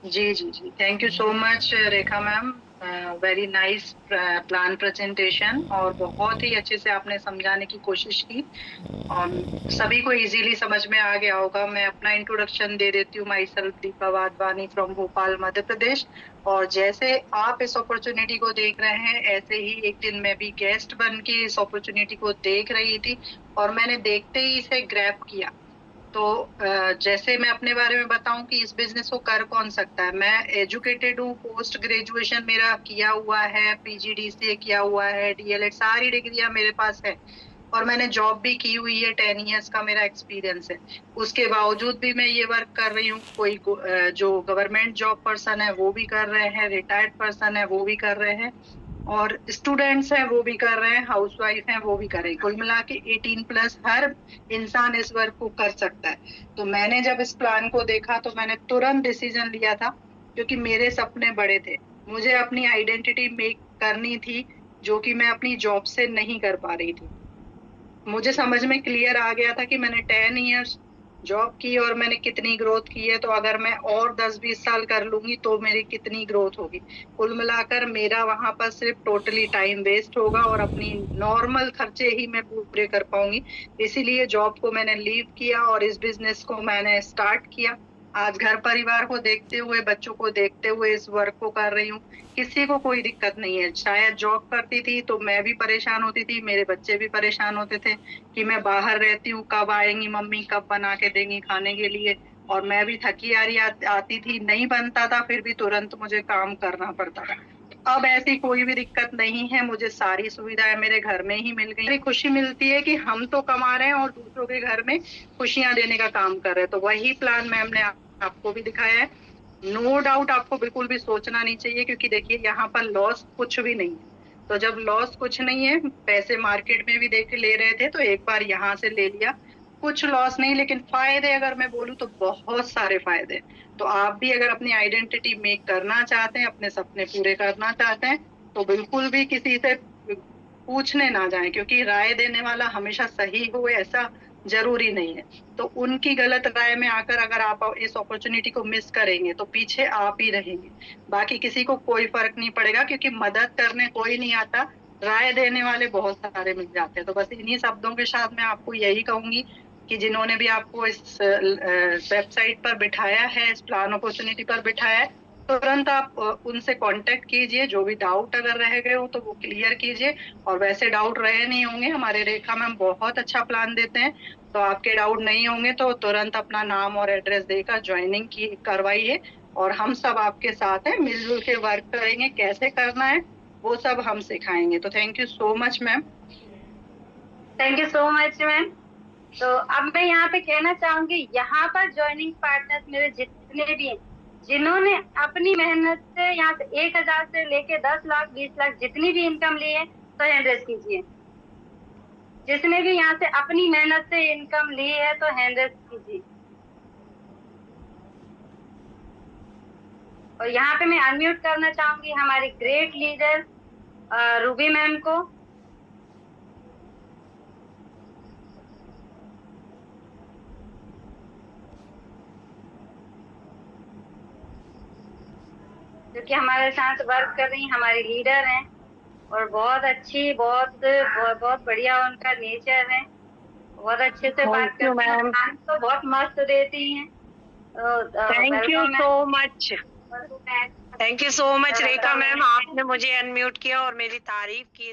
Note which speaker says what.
Speaker 1: जी, जी, जी। Thank you so much Rekha ma'am. Very nice plan presentation, और बहुत ही अच्छे से आपने समझाने की कोशिश की और सभी को इजीली समझ में आ गया होगा। मैं अपना इंट्रोडक्शन दे देती हूँ। Myself Deepa Wadhwani from Bhopal, Madhya Pradesh. और जैसे आप इस अपॉर्चुनिटी को देख रहे हैं, ऐसे ही एक दिन मैं भी गेस्ट बन के इस अपॉर्चुनिटी को देख रही थी और मैंने देखते ही इसे ग्रैब किया। तो जैसे मैं अपने बारे में बताऊं कि इस बिजनेस को कर कौन सकता है। मैं एजुकेटेड हूँ, पोस्ट ग्रेजुएशन मेरा किया हुआ है, पीजीडीसीए किया हुआ है, डीएलएड, सारी डिग्रियां मेरे पास है और मैंने जॉब भी की हुई है। 10 इयर्स का मेरा एक्सपीरियंस है। उसके बावजूद भी मैं ये वर्क कर रही हूँ। कोई जो गवर्नमेंट जॉब पर्सन है वो भी कर रहे हैं, रिटायर्ड पर्सन है वो भी कर रहे हैं, और स्टूडेंट्स हैं वो भी कर रहे हैं, हाउसवाइफ हैं वो भी कर रहे हैं। कुल मिला के 18+ हर इंसान इस वर्क को कर सकता है। तो मैंने जब इस प्लान को देखा तो मैंने तुरंत डिसीजन लिया था, क्योंकि मेरे सपने बड़े थे। मुझे अपनी आइडेंटिटी मेक करनी थी, जो कि मैं अपनी जॉब से नहीं कर पा रही थी। मुझे समझ में क्लियर आ गया था कि मैंने 10 इयर्स जॉब की और मैंने कितनी ग्रोथ की है, तो अगर मैं और 10-20 साल कर लूंगी तो मेरी कितनी ग्रोथ होगी। कुल मिलाकर मेरा वहां पर सिर्फ टोटली टाइम वेस्ट होगा और अपनी नॉर्मल खर्चे ही मैं पूरे कर पाऊंगी। इसीलिए जॉब को मैंने लीव किया और इस बिजनेस को मैंने स्टार्ट किया। आज घर परिवार को देखते हुए, बच्चों को देखते हुए इस वर्क को कर रही हूँ। किसी को कोई दिक्कत नहीं है। शायद जॉब करती थी तो मैं भी परेशान होती थी, मेरे बच्चे भी परेशान होते थे कि मैं बाहर रहती हूँ, कब आएंगी मम्मी, कब बना के देंगी खाने के लिए। और मैं भी थकी हारी आती थी, नहीं बनता था फिर भी तुरंत मुझे काम करना पड़ता था। अब ऐसी कोई भी दिक्कत नहीं है, मुझे सारी सुविधाएं मेरे घर में ही मिल गई। मेरी खुशी मिलती है कि हम तो कमा रहे हैं और दूसरों के घर में खुशियां देने का काम कर रहे हैं। तो वही प्लान मैम ने आपको भी दिखाया है। नो डाउट आपको बिल्कुल भी सोचना नहीं चाहिए, क्योंकि देखिए यहाँ पर लॉस कुछ भी नहीं है। तो जब लॉस कुछ नहीं है, पैसे मार्केट में भी देख ले रहे थे तो एक बार यहाँ से ले लिया, कुछ लॉस नहीं। लेकिन फायदे अगर मैं बोलूँ तो बहुत सारे फायदे हैं। तो आप भी अगर अपनी आइडेंटिटी मेक करना चाहते हैं, अपने सपने पूरे करना चाहते हैं, तो बिल्कुल भी किसी से पूछने ना जाएं, क्योंकि राय देने वाला हमेशा सही हो ऐसा जरूरी नहीं है। तो उनकी गलत राय में आकर अगर आप इस अपॉर्चुनिटी को मिस करेंगे तो पीछे आप ही रहेंगे। बाकी किसी को कोई फर्क नहीं पड़ेगा, क्योंकि मदद करने कोई नहीं आता, राय देने वाले बहुत सारे मिल जाते हैं। तो बस इन्हीं शब्दों के साथ मैं आपको यही कहूंगी कि जिन्होंने भी आपको इस वेबसाइट पर बिठाया है, इस प्लान अपॉर्चुनिटी पर बिठाया है, तुरंत आप उनसे कांटेक्ट कीजिए। जो भी डाउट अगर रह गए हो तो वो क्लियर कीजिए। और वैसे डाउट रहे नहीं होंगे, हमारे रेखा मैम बहुत अच्छा प्लान देते हैं। तो आपके डाउट नहीं होंगे तो तुरंत अपना नाम और एड्रेस देकर ज्वाइनिंग की करवाइए। और हम सब आपके साथ हैं, मिलजुल के वर्क करेंगे। कैसे करना है वो सब हम सिखाएंगे। तो thank you so much ma'am.
Speaker 2: Thank you so much ma'am. तो अब मैं यहाँ पे कहना चाहूंगी, यहाँ पर ज्वाइनिंग पार्टनर्स मेरे जितने भी हैं, जिन्होंने अपनी मेहनत से यहाँ से 1,000 से लेके 10 लाख 20 लाख जितनी भी इनकम ली है, तो हैंड रेस कीजिए। जिसने भी यहाँ से अपनी मेहनत से इनकम ली है तो हैंड रेस कीजिए। और यहाँ पे मैं अनम्यूट करना चाहूंगी हमारी ग्रेट लीडर रूबी मैम को, जो कि हमारे साथ वर्क कर रही हमारी लीडर हैं। और बहुत अच्छी, बहुत बहुत, बहुत बढ़िया उनका नेचर है। बहुत अच्छे से
Speaker 1: थैंक
Speaker 2: बात
Speaker 1: यू
Speaker 2: करती हैं और
Speaker 1: मैम।
Speaker 2: खाना तो बहुत मस्त देती हैं।
Speaker 1: Thank you
Speaker 2: welcome
Speaker 1: so
Speaker 2: ma'am.
Speaker 1: Much. Thank you so much Rekha
Speaker 2: welcome
Speaker 1: ma'am,
Speaker 2: ma'am.
Speaker 1: आपने मुझे अनम्यूट किया और मेरी तारीफ की।